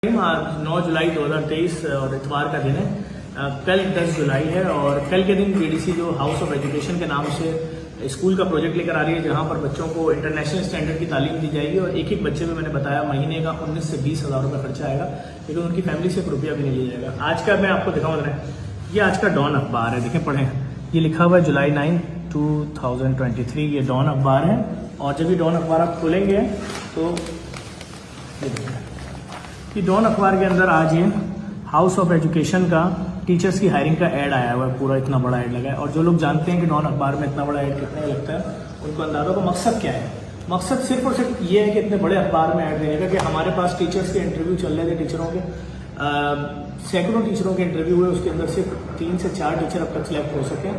आज 9 जुलाई 2023 और इतवार का दिन है। कल 10 जुलाई है और कल के दिन जेडीसी जो हाउस ऑफ एजुकेशन के नाम से स्कूल का प्रोजेक्ट लेकर आ रही है, जहां पर बच्चों को इंटरनेशनल स्टैंडर्ड की तालीम दी जाएगी और एक एक बच्चे में मैंने बताया महीने का 19 से 20 हज़ार रुपये खर्चा आएगा, लेकिन उनकी फैमिली से ₹1 भी नहीं लिया जाएगा। आज का मैं आपको दिखाऊंगा, ये आज का डॉन अखबार है, देखें पढ़ें, ये लिखा हुआ है जुलाई 9, 2023, ये डॉन अखबार है। और जब ये डॉन अखबार आप खोलेंगे तो ये डॉन अखबार के अंदर आज ये हाउस ऑफ एजुकेशन का टीचर्स की हायरिंग का ऐड आया हुआ है, पूरा इतना बड़ा ऐड लगा है। और जो लोग जानते हैं कि डॉन अखबार में इतना बड़ा ऐड कितने लगता है, उनको अंदाजा को मकसद क्या है। मकसद सिर्फ और सिर्फ ये है कि इतने बड़े अखबार में ऐड देने का कि हमारे पास टीचर्स के इंटरव्यू चल रहे थे, टीचरों के सैकड़ों टीचरों के इंटरव्यू हुए, उसके अंदर सिर्फ 3 से 4 टीचर अब तक सिलेक्ट हो सके।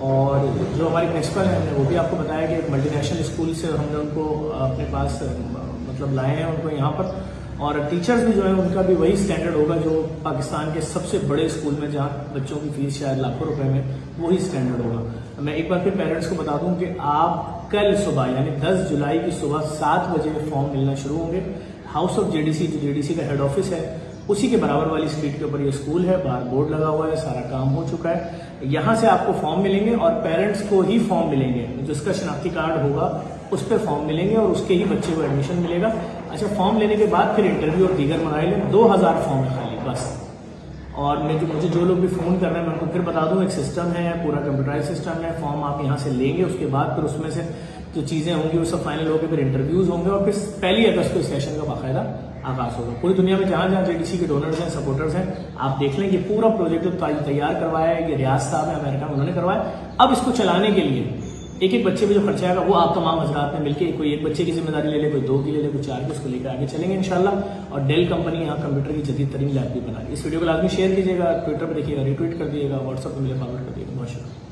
और जो हमारी प्रिंसिपल है, हमने वो भी आपको बताया कि एक मल्टीनेशनल स्कूल से हमने उनको अपने पास मतलब लाए हैं उनको यहाँ पर। और टीचर्स भी जो है उनका भी वही स्टैंडर्ड होगा जो पाकिस्तान के सबसे बड़े स्कूल में, जहाँ बच्चों की फीस शायद लाखों रुपए में, वही स्टैंडर्ड होगा। मैं एक बार फिर पेरेंट्स को बता दूं कि आप कल सुबह यानी 10 जुलाई की सुबह 7 बजे फॉर्म मिलना शुरू होंगे। हाउस ऑफ जेडीसी, जो जेडीसी का हेड ऑफिस है, उसी के बराबर वाली स्ट्रीट के ऊपर ये स्कूल है, बाहर बोर्ड लगा हुआ है, सारा काम हो चुका है। यहाँ से आपको फॉर्म मिलेंगे और पेरेंट्स को ही फॉर्म मिलेंगे, जिसका शनाख्ती कार्ड होगा उस पर फॉर्म मिलेंगे और उसके ही बच्चे को एडमिशन मिलेगा। अच्छा, फॉर्म लेने के बाद फिर इंटरव्यू और दीगर मराइल, 2000 फॉर्म है खाली बस। और मुझे जो लोग भी फोन कर रहे हैं मैं उनको फिर बता दूं, एक सिस्टम है, पूरा कंप्यूटराइज सिस्टम है। फॉर्म आप यहाँ से लेंगे, उसके बाद फिर उसमें से जो चीजें होंगी वो सब फाइनल होकर फिर इंटरव्यूज होंगे और फिर 1 अगस्त को सेशन का बाकायदा आगाज होगा। पूरी दुनिया में जहां जहां जेडीसी के डोनर्स हैं, सपोर्टर्स हैं, आप देख लें, ये पूरा प्रोजेक्ट जो तैयार करवाया है, ये रियाज साहब है अमेरिका में, उन्होंने करवाया। अब इसको चलाने के लिए एक एक बच्चे पे जो खर्चा आएगा वो आप तमाम हजरात ने मिलकर, कोई एक बच्चे की जिम्मेदारी ले ले, कोई 2 की ले ले, कोई 4 की, उसको लेकर आगे चलेंगे इंशाल्लाह। और डेल कंपनी यहाँ कंप्यूटर की जदीद तरीन लैब भी बना रही है। इस वीडियो को लाजमी शेयर कीजिएगा, ट्विटर पर देखिएगा, रिट्वीट कर दिएगा, व्हाट्सएप पर मुझे फॉरवर्ड कर दिएगा। बहुत शुक्रिया।